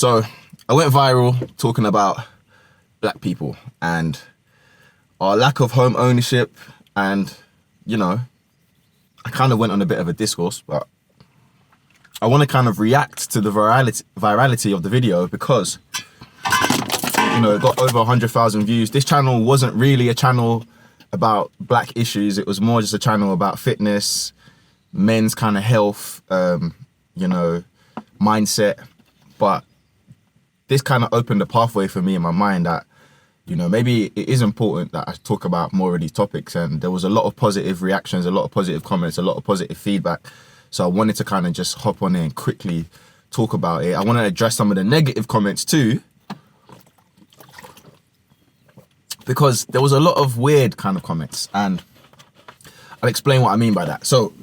So I went viral talking about black people and our lack of home ownership, and you know, I kind of went on a bit of a discourse, but I want to kind of react to the virality of the video because, you know, it got over 100,000 views. This channel wasn't really a channel about black issues. It was more just a channel about fitness, men's kind of health, you know, mindset. But this kind of opened a pathway for me in my mind that, you know, maybe it is important that I talk about more of these topics. And there was a lot of positive reactions, a lot of positive comments, a lot of positive feedback. So I wanted to kind of just hop on in and quickly talk about it. I want to address some of the negative comments too, because there was a lot of weird kind of comments, and I'll explain what I mean by that. So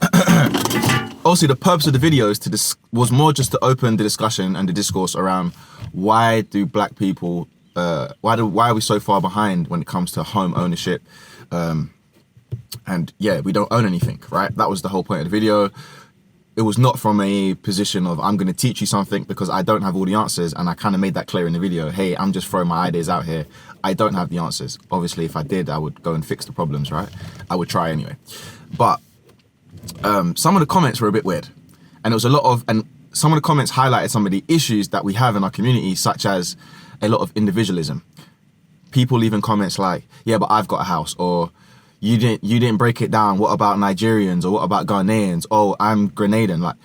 obviously the purpose of the video is was more just to open the discussion and the discourse around why do black people, why are we so far behind when it comes to home ownership? And yeah, we don't own anything, right? That was the whole point of the video. It was not from a position of I'm going to teach you something, because I don't have all the answers, and I kind of made that clear in the video. Hey, I'm just throwing my ideas out here. I don't have the answers. Obviously, if I did, I would go and fix the problems, right? I would try anyway. But some of the comments were a bit weird, and some of the comments highlighted some of the issues that we have in our community, such as a lot of individualism. People leaving comments like, yeah, but I've got a house, or you didn't break it down. What about Nigerians, or what about Ghanaians? Oh, I'm Grenadian. Like,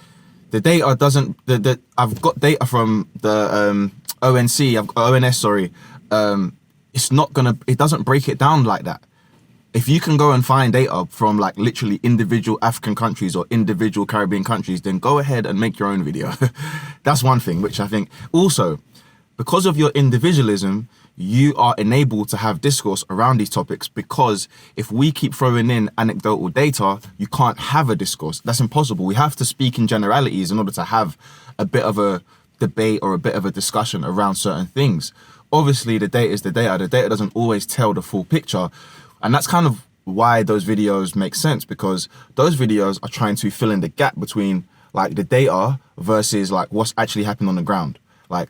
the data doesn't, I've got data from the ONS, sorry. It's not gonna, it doesn't break it down like that. If you can go and find data from like literally individual African countries or individual Caribbean countries, then go ahead and make your own video. That's one thing, which I think also, because of your individualism, you are enabled to have discourse around these topics, because if we keep throwing in anecdotal data, you can't have a discourse. That's impossible. We have to speak in generalities in order to have a bit of a debate or a bit of a discussion around certain things. Obviously, the data is the data. The data doesn't always tell the full picture. And that's kind of why those videos make sense, because those videos are trying to fill in the gap between like the data versus like what's actually happening on the ground. Like,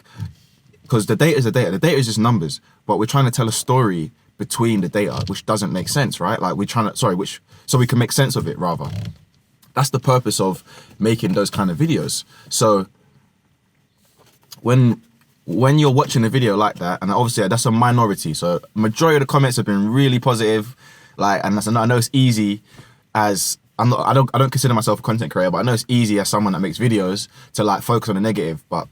because the data is the data. The data is just numbers, but we're trying to tell a story between the data, which doesn't make sense, right? Like so we can make sense of it rather. That's the purpose of making those kind of videos. So when you're watching a video like that, and obviously that's a minority, so majority of the comments have been really positive, like, and I know it's easy as I don't consider myself a content creator, but I know it's easy as someone that makes videos to like focus on the negative. But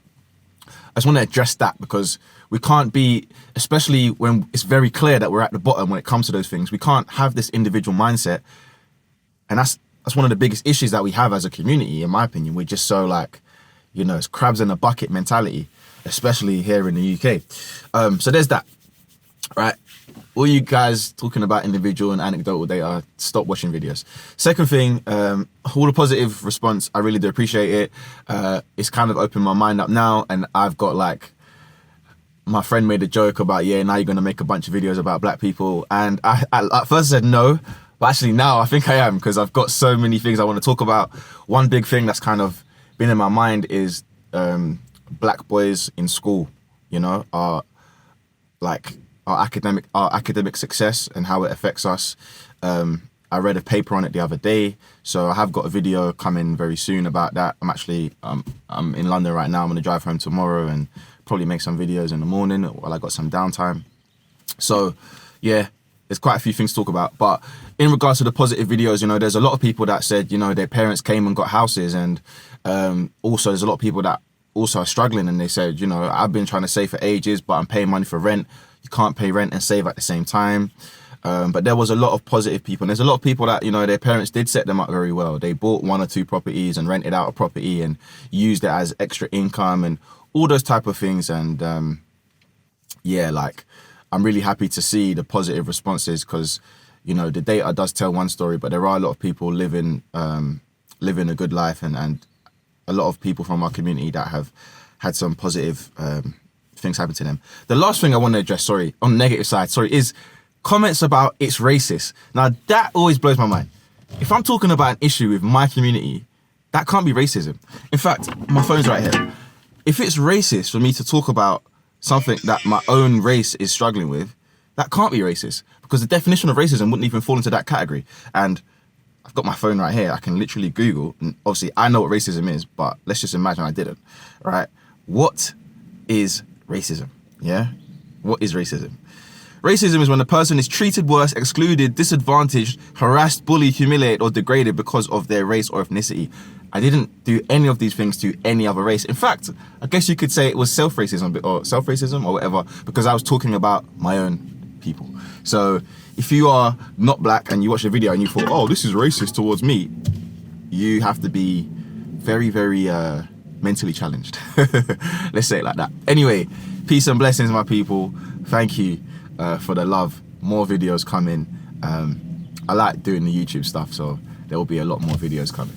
I just want to address that, because we can't be, especially when it's very clear that we're at the bottom when it comes to those things, we can't have this individual mindset. And that's one of the biggest issues that we have as a community, in my opinion. We're just so like, you know, it's crabs in a bucket mentality, especially here in the UK. So there's that, right? All you guys talking about individual and anecdotal data, stop watching videos. Second thing, all the positive response, I really do appreciate it. It's kind of opened my mind up now, and I've got like, my friend made a joke about, yeah, now you're going to make a bunch of videos about black people. And I at first said no, but actually now I think I am, because I've got so many things I want to talk about. One big thing that's kind of been in my mind is black boys in school, you know, our academic success and how it affects us. I read a paper on it the other day, so I have got a video coming very soon about that. I'm in London right now. I'm going to drive home tomorrow and probably make some videos in the morning while I got some downtime. So yeah, there's quite a few things to talk about. But in regards to the positive videos, you know, there's a lot of people that said, you know, their parents came and got houses, and also there's a lot of people that also are struggling, and they said, you know, I've been trying to save for ages, but I'm paying money for rent. You can't pay rent and save at the same time. But there was a lot of positive people, and there's a lot of people that, you know, their parents did set them up very well. They bought 1 or 2 properties and rented out a property and used it as extra income and all those type of things. And yeah, like, I'm really happy to see the positive responses, because, you know, the data does tell one story, but there are a lot of people living a good life, and a lot of people from our community that have had some positive things happen to them. The last thing I want to address, sorry, on the negative side, is comments about it's racist. Now, that always blows my mind. If I'm talking about an issue with my community, that can't be racism. In fact, my phone's right here. If it's racist for me to talk about something that my own race is struggling with, that can't be racist, because the definition of racism wouldn't even fall into that category. And I've got my phone right here. I can literally Google. And obviously, I know what racism is, but let's just imagine I didn't. Right? What is racism? Yeah? What is racism? Racism is when a person is treated worse, excluded, disadvantaged, harassed, bullied, humiliated, or degraded because of their race or ethnicity. I didn't do any of these things to any other race. In fact, I guess you could say it was self-racism or whatever, because I was talking about my own people. So if you are not black and you watch the video and you thought, oh, this is racist towards me, you have to be very, very mentally challenged. Let's say it like that. Anyway, peace and blessings, my people. Thank you for the love. More videos coming. I like doing the YouTube stuff, so there will be a lot more videos coming.